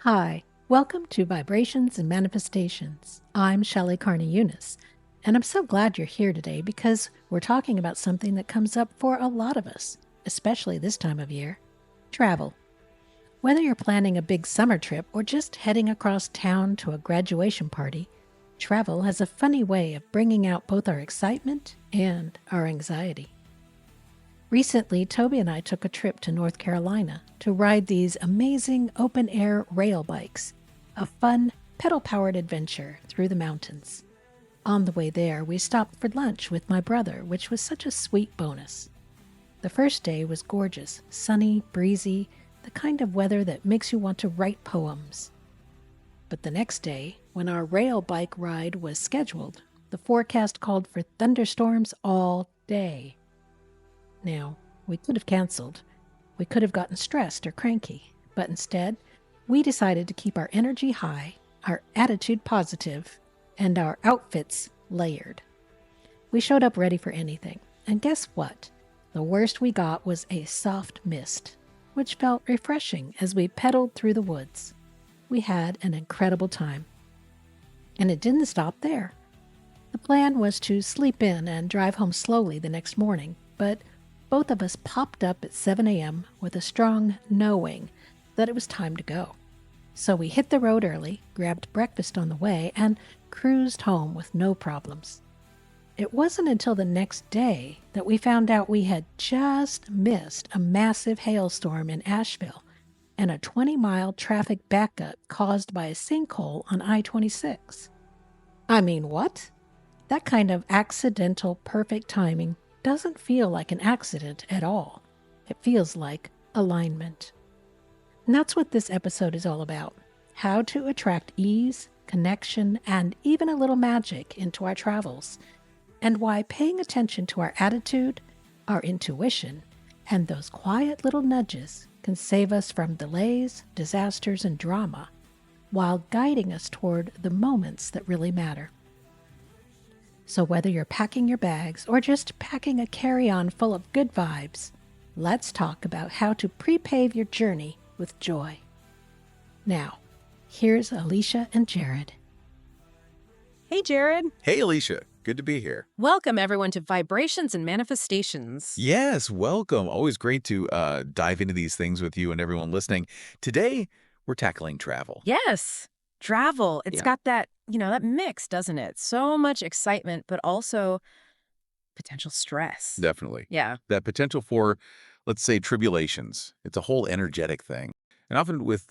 Hi, welcome to Vibrations and Manifestations. I'm Shelley Carney-Eunice, and I'm so glad you're here today because we're talking about something that comes up for a lot of us, especially this time of year: travel. Whether you're planning a big summer trip or just heading across town to a graduation party, travel has a funny way of bringing out both our excitement and our anxiety. Recently, Toby and I took a trip to North Carolina to ride these amazing open-air rail bikes, a fun, pedal-powered adventure through the mountains. On the way there, we stopped for lunch with my brother, which was such a sweet bonus. The first day was gorgeous, sunny, breezy, the kind of weather that makes you want to write poems. But the next day, when our rail bike ride was scheduled, the forecast called for thunderstorms all day. Now, we could have canceled. We could have gotten stressed or cranky, but instead, we decided to keep our energy high, our attitude positive, and our outfits layered. We showed up ready for anything, and guess what? The worst we got was a soft mist, which felt refreshing as we pedaled through the woods. We had an incredible time. And it didn't stop there. The plan was to sleep in and drive home slowly the next morning, but both of us popped up at 7 a.m. with a strong knowing that it was time to go. So we hit the road early, grabbed breakfast on the way, and cruised home with no problems. It wasn't until the next day that we found out we had just missed a massive hailstorm in Asheville and a 20-mile traffic backup caused by a sinkhole on I-26. I mean, what? That kind of accidental perfect timing doesn't feel like an accident at all. It feels like alignment. And that's what this episode is all about: how to attract ease, connection, and even a little magic into our travels, and why paying attention to our attitude, our intuition, and those quiet little nudges can save us from delays, disasters, and drama, while guiding us toward the moments that really matter. So whether you're packing your bags or just packing a carry-on full of good vibes, let's talk about how to prepave your journey with joy. Now, here's Alicia and Jared. Hey, Jared. Hey, Alicia. Good to be here. Welcome, everyone, to Vibrations and Manifestations. Yes, welcome. Always great to dive into these things with you and everyone listening. Today, we're tackling travel. Yes, travel. It's got that, that mix, doesn't it? So much excitement, but also potential stress. Definitely. Yeah. That potential for, let's say, tribulations. It's a whole energetic thing. And often with,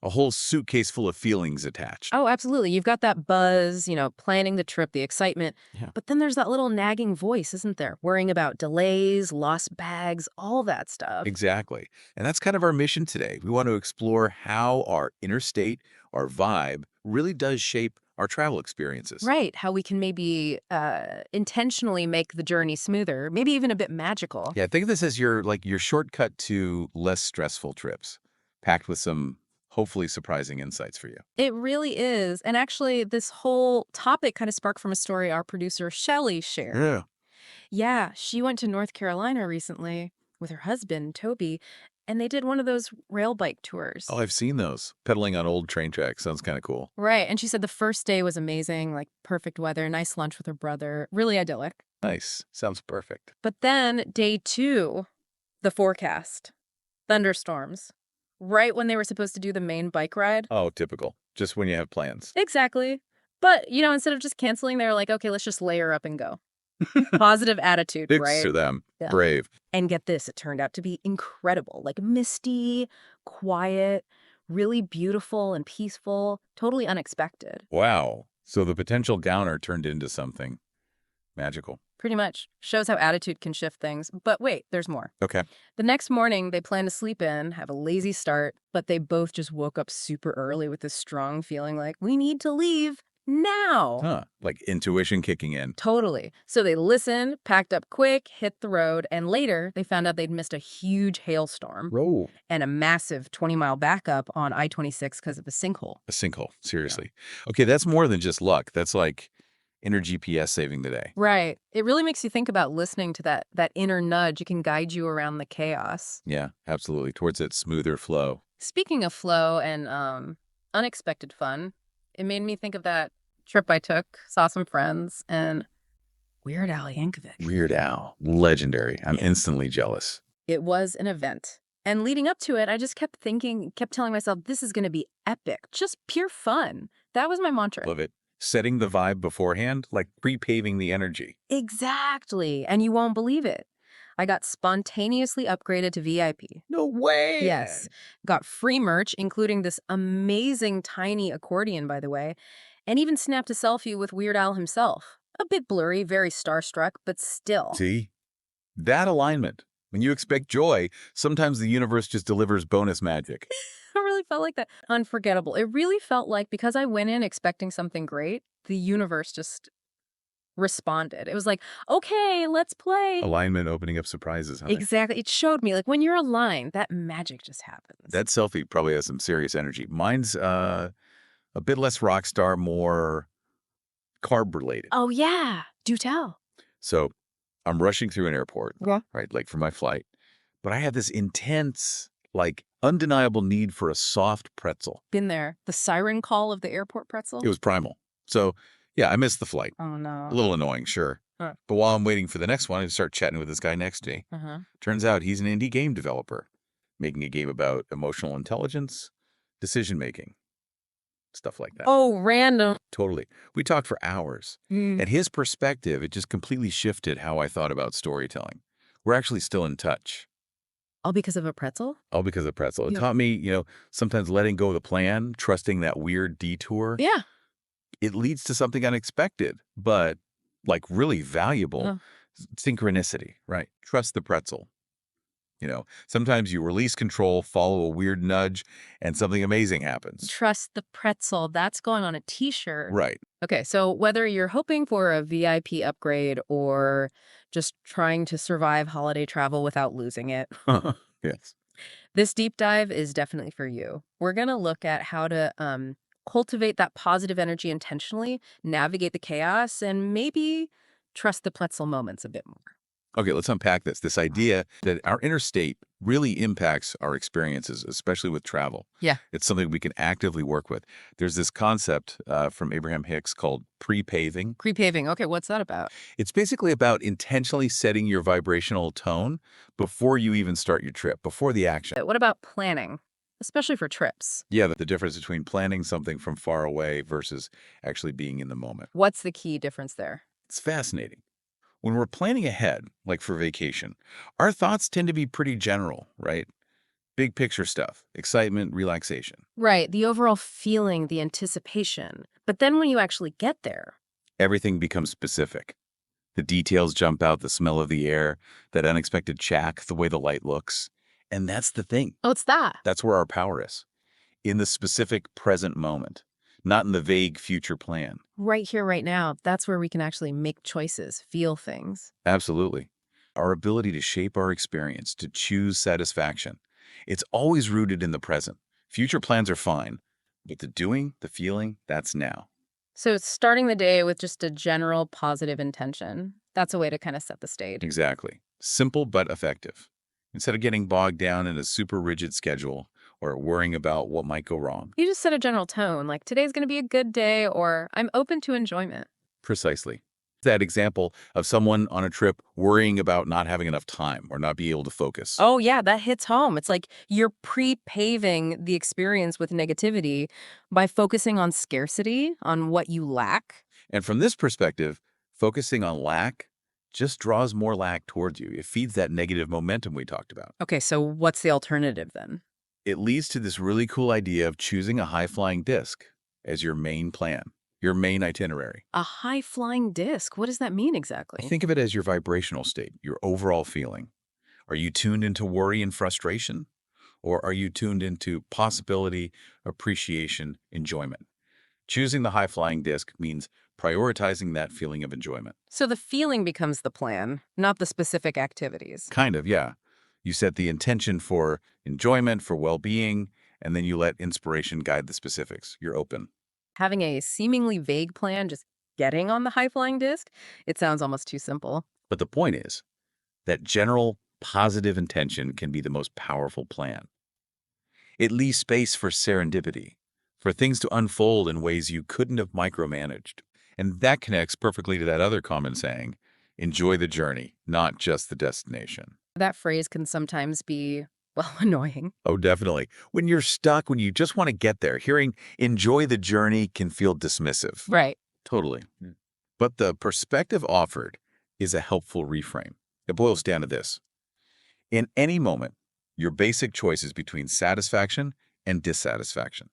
a whole suitcase full of feelings attached. Oh, absolutely. You've got that buzz, planning the trip, the excitement. Yeah. But then there's that little nagging voice, isn't there? Worrying about delays, lost bags, all that stuff. Exactly. And that's kind of our mission today. We want to explore how our inner state, our vibe, really does shape our travel experiences. Right. How we can maybe intentionally make the journey smoother, maybe even a bit magical. Yeah, think of this as your shortcut to less stressful trips, packed with some hopefully surprising insights for you. It really is. And actually, this whole topic kind of sparked from a story our producer Shelley shared. Yeah. Yeah, she went to North Carolina recently with her husband, Toby, and they did one of those rail bike tours. Oh, I've seen those. Pedaling on old train tracks sounds kind of cool. Right. And she said the first day was amazing, like perfect weather, nice lunch with her brother, really idyllic. Nice. Sounds perfect. But then day 2, the forecast, thunderstorms. Right when they were supposed to do the main bike ride. Oh, typical. Just when you have plans. Exactly. But, instead of just canceling, they were like, okay, let's just layer up and go. Positive attitude, Thanks right? to them. Yeah. Brave. And get this, it turned out to be incredible. Like misty, quiet, really beautiful and peaceful, totally unexpected. Wow. So the potential downer turned into something magical. Pretty much. Shows how attitude can shift things. But wait, there's more. Okay. The next morning, they plan to sleep in, have a lazy start, but they both just woke up super early with this strong feeling like, we need to leave now. Huh. Like intuition kicking in. Totally. So they listened, packed up quick, hit the road, and later they found out they'd missed a huge hailstorm Roll. and a massive 20-mile backup on I-26 because of a sinkhole. A sinkhole. Seriously. Yeah. Okay, that's more than just luck. That's like inner GPS saving the day. Right. It really makes you think about listening to that inner nudge. It can guide you around the chaos. Yeah, absolutely. Towards that smoother flow. Speaking of flow and unexpected fun. It made me think of that trip I took, saw some friends, and Weird Al Yankovic. Weird Al, legendary. I'm instantly jealous. It was an event. And leading up to it, I just kept telling myself, this is going to be epic, just pure fun. That was my mantra. Love it. Setting the vibe beforehand, like prepaving the energy. Exactly. And you won't believe it. I got spontaneously upgraded to VIP. No way! Yes. Got free merch, including this amazing tiny accordion, by the way, and even snapped a selfie with Weird Al himself. A bit blurry, very starstruck, but still. See? That alignment. When you expect joy, sometimes the universe just delivers bonus magic. It really felt like that. Unforgettable. It really felt like because I went in expecting something great, the universe just responded. It was like, okay, let's play. Alignment opening up surprises, huh? Exactly. It showed me, like, when you're aligned, that magic just happens. That selfie probably has some serious energy. Mine's a bit less rock star, more carb-related. Oh, yeah. Do tell. So I'm rushing through an airport, Yeah. right, like for my flight. But I had this intense, like, undeniable need for a soft pretzel. Been there. The siren call of the airport pretzel? It was primal. So, yeah, I missed the flight. Oh, no. A little annoying, sure. Huh. But while I'm waiting for the next one, I start chatting with this guy next to me. Uh-huh. Turns out he's an indie game developer, making a game about emotional intelligence, decision-making, stuff like that. Oh, random. Totally. We talked for hours. And his perspective, it just completely shifted how I thought about storytelling. We're actually still in touch. All because of a pretzel? All because of Pretzel. It Yeah. taught me, sometimes letting go of the plan, trusting that weird detour. Yeah. It leads to something unexpected, but like really valuable. Synchronicity, right? Trust the pretzel. Sometimes you release control, follow a weird nudge, and something amazing happens. Trust the pretzel. That's going on a t-shirt. Right. Okay, so whether you're hoping for a VIP upgrade or just trying to survive holiday travel without losing it, Yes. this deep dive is definitely for you. We're going to look at how to cultivate that positive energy intentionally, navigate the chaos, and maybe trust the pretzel moments a bit more. Okay, let's unpack this idea that our inner state really impacts our experiences, especially with travel. Yeah. It's something we can actively work with. There's this concept from Abraham Hicks called prepaving. Prepaving. Okay, what's that about? It's basically about intentionally setting your vibrational tone before you even start your trip, before the action. What about planning, especially for trips? Yeah, the difference between planning something from far away versus actually being in the moment. What's the key difference there? It's fascinating. When we're planning ahead, like for vacation, our thoughts tend to be pretty general, right? Big picture stuff, excitement, relaxation. Right, the overall feeling, the anticipation. But then when you actually get there, Everything becomes specific. The details jump out, the smell of the air, that unexpected shack, the way the light looks. And that's the thing. oh, it's that. That's where our power is. In the specific present moment, not in the vague future plan. Right here, right now, that's where we can actually make choices, feel things. Absolutely. Our ability to shape our experience, to choose satisfaction. It's always rooted in the present. Future plans are fine, but the doing, the feeling, that's now. So it's starting the day with just a general positive intention. That's a way to kind of set the stage. Exactly. Simple but effective. Instead of getting bogged down in a super rigid schedule or worrying about what might go wrong. You just set a general tone, like today's going to be a good day, or I'm open to enjoyment. Precisely. That example of someone on a trip worrying about not having enough time or not being able to focus. Oh, yeah, that hits home. It's like you're pre-paving the experience with negativity by focusing on scarcity, on what you lack. And from this perspective, focusing on lack just draws more lack towards you. It feeds that negative momentum we talked about. Okay, so what's the alternative then? It leads to this really cool idea of choosing a high-flying disc as your main plan, your main itinerary. A high-flying disc? What does that mean exactly? Think of it as your vibrational state, your overall feeling. Are you tuned into worry and frustration? Or are you tuned into possibility, appreciation, enjoyment? Choosing the high-flying disc means prioritizing that feeling of enjoyment. So the feeling becomes the plan, not the specific activities. Kind of, yeah. You set the intention for enjoyment, for well-being, and then you let inspiration guide the specifics. You're open. Having a seemingly vague plan, just getting on the high-flying disc, it sounds almost too simple. But the point is that general positive intention can be the most powerful plan. It leaves space for serendipity, for things to unfold in ways you couldn't have micromanaged. And that connects perfectly to that other common saying, enjoy the journey, not just the destination. That phrase can sometimes be, well, annoying. Oh, definitely. When you're stuck, when you just want to get there, hearing enjoy the journey can feel dismissive. Right. Totally. But the perspective offered is a helpful reframe. It boils down to this. In any moment, your basic choice is between satisfaction and dissatisfaction.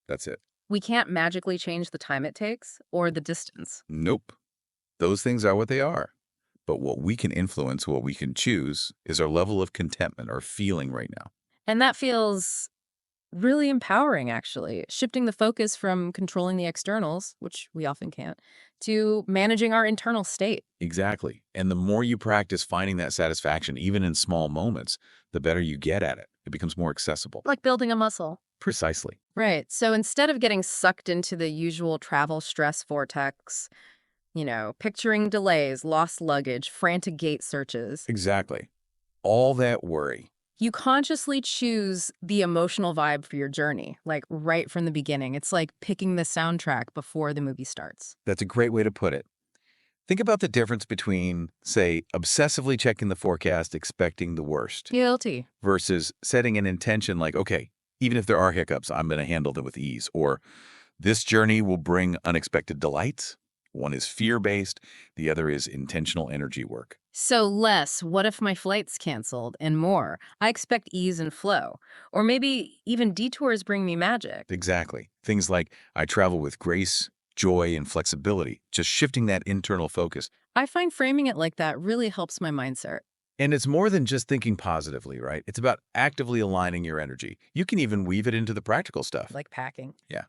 That's it. We can't magically change the time it takes or the distance. Nope. Those things are what they are. But what we can influence, what we can choose, is our level of contentment or feeling right now. And that feels really empowering, actually. Shifting the focus from controlling the externals, which we often can't, to managing our internal state. Exactly. And the more you practice finding that satisfaction, even in small moments, the better you get at it. It becomes more accessible. Like building a muscle. Precisely. Right. So instead of getting sucked into the usual travel stress vortex, picturing delays, lost luggage, frantic gate searches, Exactly. All that worry. you consciously choose the emotional vibe for your journey, like right from the beginning. It's like picking the soundtrack before the movie starts. That's a great way to put it. Think about the difference between, say, obsessively checking the forecast, expecting the worst, Guilty. versus setting an intention like, okay, even if there are hiccups, I'm going to handle them with ease. Or this journey will bring unexpected delights. One is fear-based, the other is intentional energy work. So less, what if my flight's canceled? And more, I expect ease and flow. Or maybe even detours bring me magic. Exactly. Things like I travel with grace, joy, and flexibility, just shifting that internal focus. I find framing it like that really helps my mindset. And it's more than just thinking positively, right? It's about actively aligning your energy. You can even weave it into the practical stuff. Like packing. Yeah.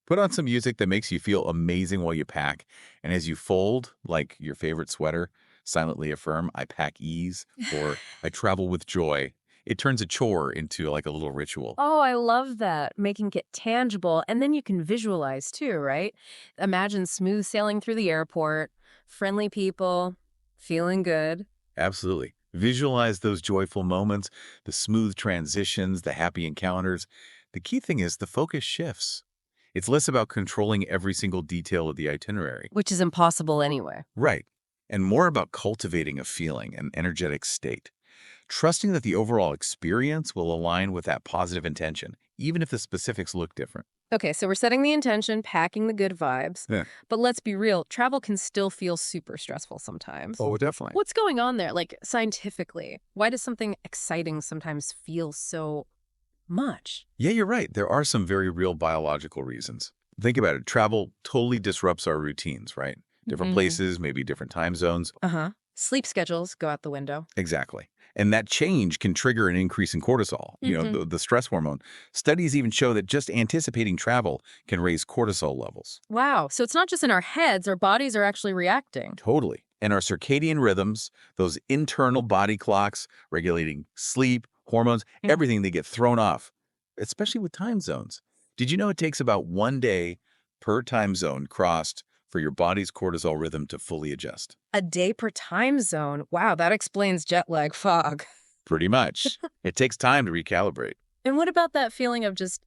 Put on some music that makes you feel amazing while you pack. And as you fold, like your favorite sweater, silently affirm, I pack ease, or I travel with joy. It turns a chore into like a little ritual. Oh, I love that. Making it tangible. And then you can visualize too, right? Imagine smooth sailing through the airport, friendly people, feeling good. Absolutely. Visualize those joyful moments, the smooth transitions, the happy encounters. The key thing is the focus shifts. It's less about controlling every single detail of the itinerary. Which is impossible anyway. Right. And more about cultivating a feeling, an energetic state. Trusting that the overall experience will align with that positive intention, even if the specifics look different. Okay, so we're setting the intention, packing the good vibes. Yeah. But let's be real, travel can still feel super stressful sometimes. Oh, definitely. What's going on there, like scientifically? Why does something exciting sometimes feel so much? Yeah, you're right. There are some very real biological reasons. Think about it. Travel totally disrupts our routines, right? Different places, maybe different time zones. Sleep schedules go out the window. Exactly. And that change can trigger an increase in cortisol, the stress hormone. Studies even show that just anticipating travel can raise cortisol levels. Wow, so it's not just in our heads, our bodies are actually reacting. Totally. And our circadian rhythms, those internal body clocks regulating sleep, hormones, everything, they get thrown off, especially with time zones. Did you know it takes about 1 day per time zone crossed for your body's cortisol rhythm to fully adjust? A day per time zone. Wow, that explains jet lag fog. Pretty much. It takes time to recalibrate. And what about that feeling of just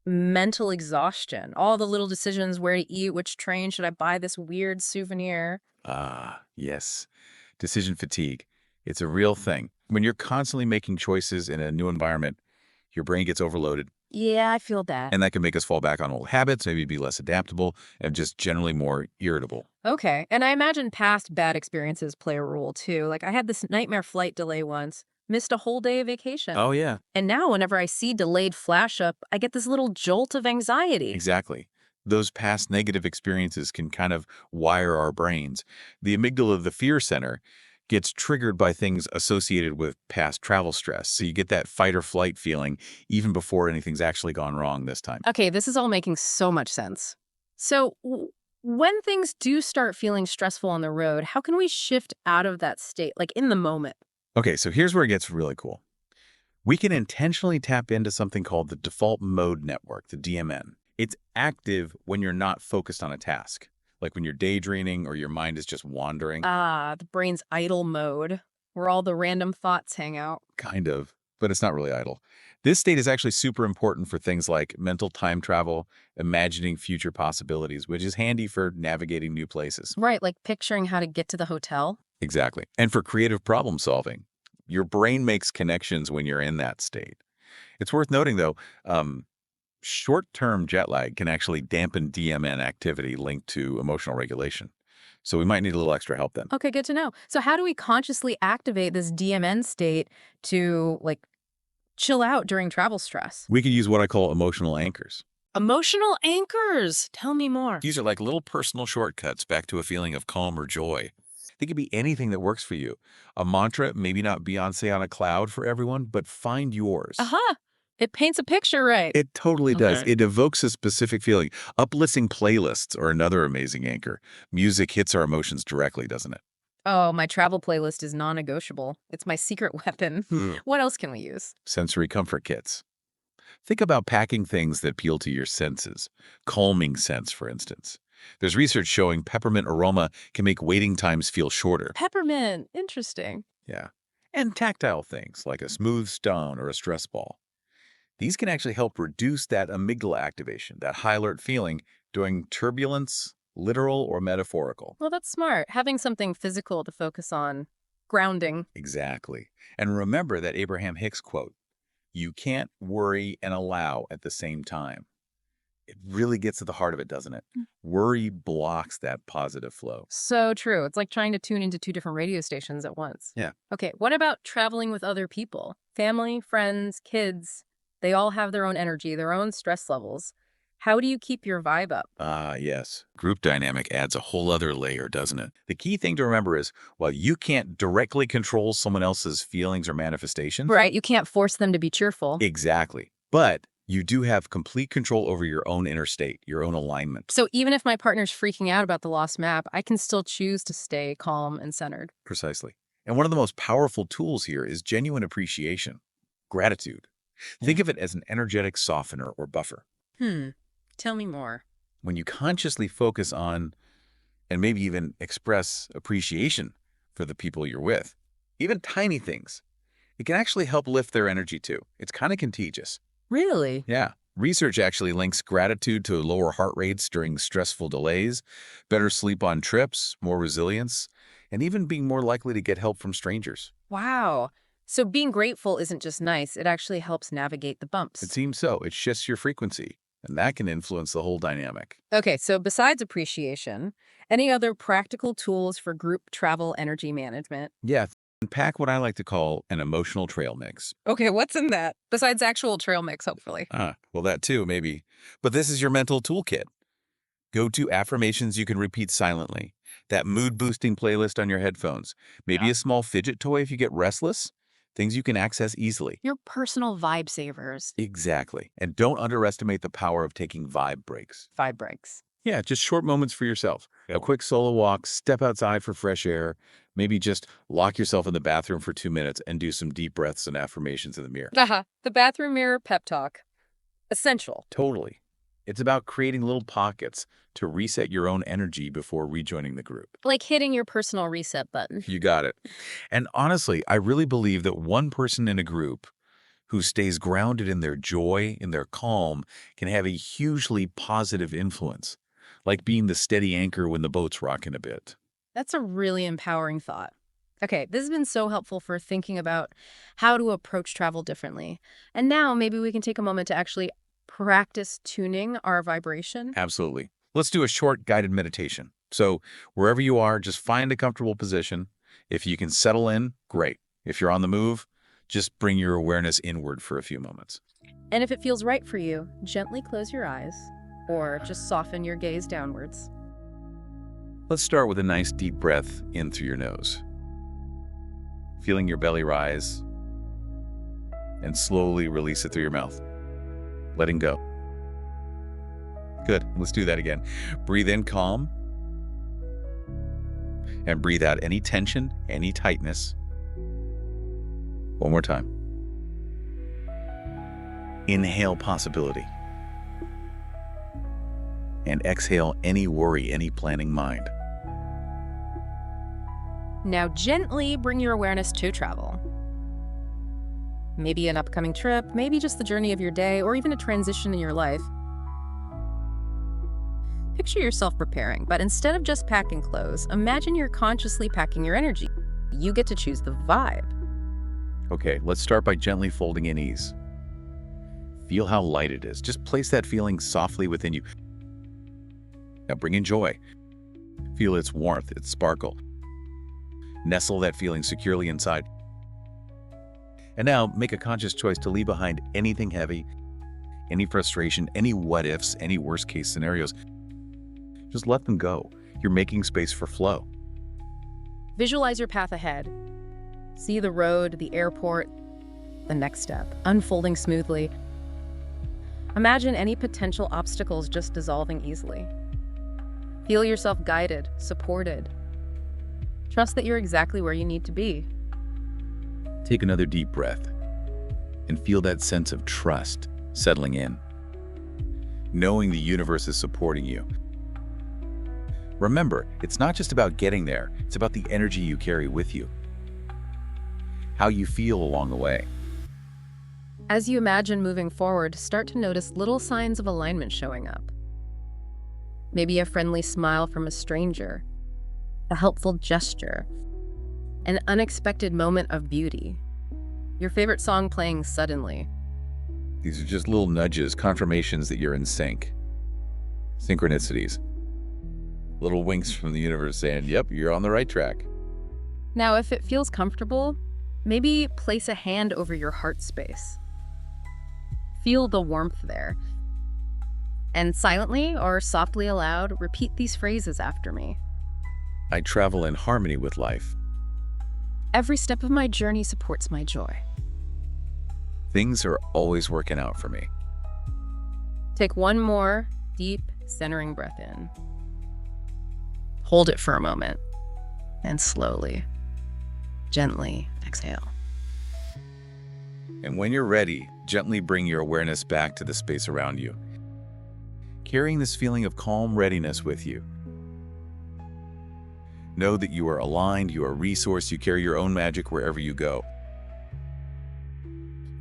mental exhaustion? All the little decisions, where to eat, which train, should I buy this weird souvenir? Ah, yes. Decision fatigue. It's a real thing. When you're constantly making choices in a new environment, your brain gets overloaded. Yeah, I feel that. And that can make us fall back on old habits, maybe be less adaptable, and just generally more irritable. Okay, and I imagine past bad experiences play a role too. Like I had this nightmare flight delay once, missed a whole day of vacation. Oh, yeah. And now whenever I see delayed flash up, I get this little jolt of anxiety. Exactly. Those past negative experiences can kind of wire our brains. The amygdala, the fear center, gets triggered by things associated with past travel stress. So you get that fight or flight feeling even before anything's actually gone wrong this time. Okay, this is all making so much sense. So when things do start feeling stressful on the road, how can we shift out of that state, like in the moment? Okay, so here's where it gets really cool. We can intentionally tap into something called the default mode network, the DMN. It's active when you're not focused on a task, like when you're daydreaming or your mind is just wandering. Ah, the brain's idle mode, where all the random thoughts hang out. Kind of, but it's not really idle. This state is actually super important for things like mental time travel, imagining future possibilities, which is handy for navigating new places. Right, like picturing how to get to the hotel. Exactly. And for creative problem solving. Your brain makes connections when you're in that state. It's worth noting, though, short-term jet lag can actually dampen DMN activity linked to emotional regulation. So we might need a little extra help then. Okay, good to know. So how do we consciously activate this DMN state to, like, chill out during travel stress? We could use what I call emotional anchors. Emotional anchors. Tell me more. These are like little personal shortcuts back to a feeling of calm or joy. They could be anything that works for you. A mantra, maybe not Beyonce on a cloud for everyone, but find yours. Aha! It paints a picture, right? It totally does. Okay. It evokes a specific feeling. Uplifting playlists are another amazing anchor. Music hits our emotions directly, doesn't it? Oh, my travel playlist is non-negotiable. It's my secret weapon. What else can we use? Sensory comfort kits. Think about packing things that appeal to your senses. Calming scents, for instance. There's research showing peppermint aroma can make waiting times feel shorter. Peppermint. Interesting. Yeah. And tactile things like a smooth stone or a stress ball. These can actually help reduce that amygdala activation, that high alert feeling during turbulence, literal or metaphorical. Well, that's smart. Having something physical to focus on. Grounding. Exactly. And remember that Abraham Hicks quote, "You can't worry and allow at the same time." It really gets to the heart of it, doesn't it? Worry blocks that positive flow. So true. It's like trying to tune into two different radio stations at once. Yeah. Okay, what about traveling with other people? Family, friends, kids. They all have their own energy, their own stress levels. How do you keep your vibe up? Ah, yes. Group dynamic adds a whole other layer, doesn't it? The key thing to remember is, while you can't directly control someone else's feelings or manifestations. Right, you can't force them to be cheerful. Exactly. But you do have complete control over your own inner state, your own alignment. So even if my partner's freaking out about the lost map, I can still choose to stay calm and centered. Precisely. And one of the most powerful tools here is genuine appreciation, gratitude. Think of it as an energetic softener or buffer. Tell me more. When you consciously focus on and maybe even express appreciation for the people you're with, even tiny things, it can actually help lift their energy too. It's kind of contagious. Really? Yeah. Research actually links gratitude to lower heart rates during stressful delays, better sleep on trips, more resilience, and even being more likely to get help from strangers. Wow. So being grateful isn't just nice, it actually helps navigate the bumps. It seems so. It shifts your frequency, and that can influence the whole dynamic. Okay, so besides appreciation, any other practical tools for group travel energy management? Yeah. Unpack what I like to call an emotional trail mix. Okay, what's in that? Besides actual trail mix, hopefully. Well, that too, maybe. But this is your mental toolkit. Go to affirmations you can repeat silently, that mood-boosting playlist on your headphones, maybe a small fidget toy if you get restless, things you can access easily. Your personal vibe savers. Exactly. And don't underestimate the power of taking vibe breaks. Vibe breaks. Yeah, just short moments for yourself. A quick solo walk, step outside for fresh air, maybe just lock yourself in the bathroom for 2 minutes and do some deep breaths and affirmations in the mirror. The bathroom mirror pep talk. Essential. Totally. It's about creating little pockets to reset your own energy before rejoining the group. Like hitting your personal reset button. You got it. And honestly, I really believe that one person in a group who stays grounded in their joy, in their calm, can have a hugely positive influence, like being the steady anchor when the boat's rocking a bit. That's a really empowering thought. Okay, this has been so helpful for thinking about how to approach travel differently. And now maybe we can take a moment to actually practice tuning our vibration. Absolutely. Let's do a short guided meditation. So wherever you are, just find a comfortable position. If you can settle in, great. If you're on the move, just bring your awareness inward for a few moments. And if it feels right for you, gently close your eyes or just soften your gaze downwards. Let's start with a nice deep breath in through your nose. Feeling your belly rise and slowly release it through your mouth. Letting go. Good. Let's do that again. Breathe in calm and breathe out any tension, any tightness. One more time. Inhale possibility. And exhale any worry, any planning mind. Now gently bring your awareness to travel. Maybe an upcoming trip, maybe just the journey of your day, or even a transition in your life. Picture yourself preparing, but instead of just packing clothes, imagine you're consciously packing your energy. You get to choose the vibe. Okay, let's start by gently folding in ease. Feel how light it is. Just place that feeling softly within you. Now bring in joy. Feel its warmth, its sparkle. Nestle that feeling securely inside. And now make a conscious choice to leave behind anything heavy, any frustration, any what-ifs, any worst-case scenarios. Just let them go. You're making space for flow. Visualize your path ahead. See the road, the airport, the next step, unfolding smoothly. Imagine any potential obstacles just dissolving easily. Feel yourself guided, supported. Trust that you're exactly where you need to be. Take another deep breath and feel that sense of trust settling in. Knowing the universe is supporting you. Remember, it's not just about getting there, it's about the energy you carry with you. How you feel along the way. As you imagine moving forward, start to notice little signs of alignment showing up. Maybe a friendly smile from a stranger, a helpful gesture, an unexpected moment of beauty, your favorite song playing suddenly. These are just little nudges, confirmations that you're in sync. Synchronicities. Little winks from the universe saying, yep, you're on the right track. Now, if it feels comfortable, maybe place a hand over your heart space. Feel the warmth there. And silently or softly aloud, repeat these phrases after me. I travel in harmony with life. Every step of my journey supports my joy. Things are always working out for me. Take one more deep, centering breath in. Hold it for a moment, and slowly, gently exhale. And when you're ready, gently bring your awareness back to the space around you, carrying this feeling of calm readiness with you. Know that you are aligned, you are resourced, you carry your own magic wherever you go.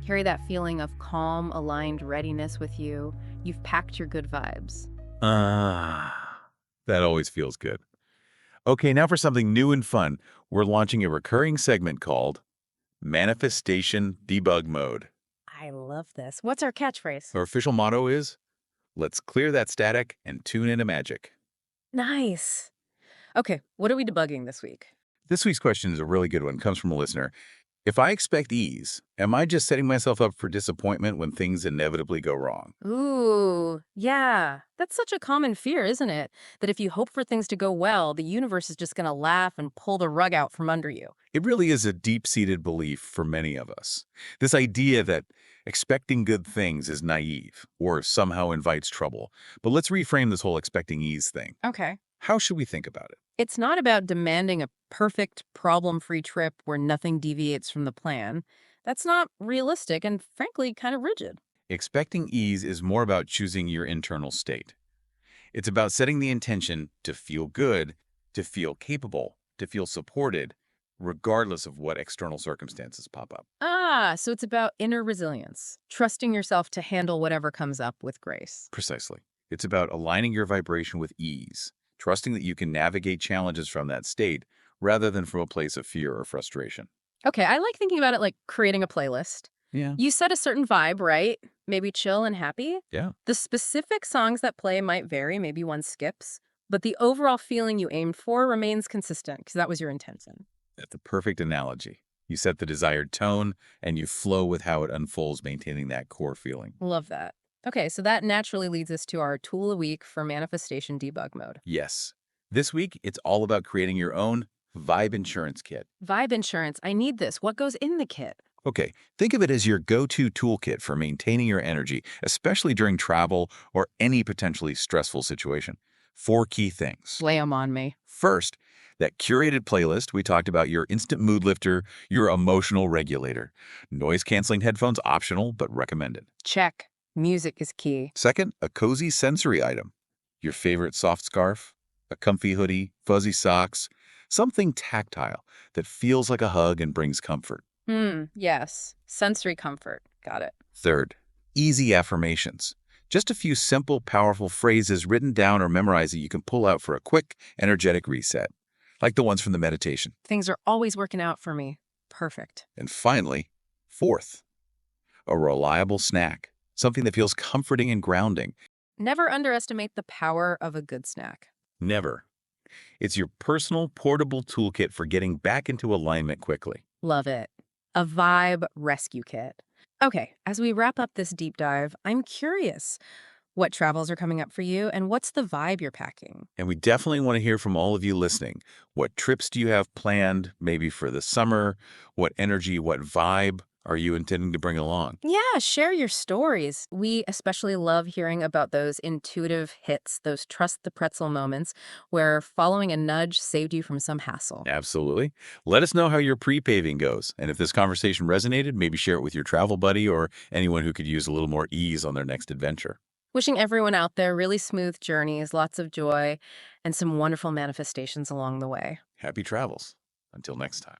Carry that feeling of calm, aligned readiness with you. You've packed your good vibes. That always feels good. Okay, now for something new and fun. We're launching a recurring segment called Manifestation Debug Mode. I love this. What's our catchphrase? Our official motto is, let's clear that static and tune into magic. Nice. Okay, what are we debugging this week? This week's question is a really good one. It comes from a listener. If I expect ease, am I just setting myself up for disappointment when things inevitably go wrong? Ooh, yeah. That's such a common fear, isn't it? That if you hope for things to go well, the universe is just going to laugh and pull the rug out from under you. It really is a deep-seated belief for many of us. This idea that expecting good things is naive or somehow invites trouble. But let's reframe this whole expecting ease thing. Okay. How should we think about it? It's not about demanding a perfect, problem-free trip where nothing deviates from the plan. That's not realistic and, frankly, kind of rigid. Expecting ease is more about choosing your internal state. It's about setting the intention to feel good, to feel capable, to feel supported, regardless of what external circumstances pop up. So it's about inner resilience, trusting yourself to handle whatever comes up with grace. Precisely. It's about aligning your vibration with ease, trusting that you can navigate challenges from that state rather than from a place of fear or frustration. Okay, I like thinking about it like creating a playlist. Yeah. You set a certain vibe, right? Maybe chill and happy. Yeah. The specific songs that play might vary, maybe one skips, but the overall feeling you aimed for remains consistent because that was your intention. That's the perfect analogy. You set the desired tone and you flow with how it unfolds, maintaining that core feeling. Love that. Okay, so that naturally leads us to our tool a week for manifestation debug mode. Yes. This week, it's all about creating your own Vibe Insurance Kit. Vibe insurance. I need this. What goes in the kit? Okay, think of it as your go-to toolkit for maintaining your energy, especially during travel or any potentially stressful situation. 4 key things. Lay 'em on me. First, that curated playlist we talked about, your instant mood lifter, your emotional regulator. Noise-canceling headphones optional, but recommended. Check. Music is key. Second, a cozy sensory item. Your favorite soft scarf, a comfy hoodie, fuzzy socks, something tactile that feels like a hug and brings comfort. Yes. Sensory comfort. Got it. Third, easy affirmations. Just a few simple, powerful phrases written down or memorized that you can pull out for a quick, energetic reset, like the ones from the meditation. Things are always working out for me. Perfect. And finally, fourth, a reliable snack, something that feels comforting and grounding. Never underestimate the power of a good snack. Never. It's your personal portable toolkit for getting back into alignment quickly. Love it. A vibe rescue kit. Okay, as we wrap up this deep dive, I'm curious what travels are coming up for you and what's the vibe you're packing? And we definitely want to hear from all of you listening. What trips do you have planned, maybe for the summer? What energy, what vibe are you intending to bring along? Yeah, share your stories. We especially love hearing about those intuitive hits, those trust the pretzel moments where following a nudge saved you from some hassle. Absolutely. Let us know how your pre-paving goes. And if this conversation resonated, maybe share it with your travel buddy or anyone who could use a little more ease on their next adventure. Wishing everyone out there really smooth journeys, lots of joy, and some wonderful manifestations along the way. Happy travels. Until next time.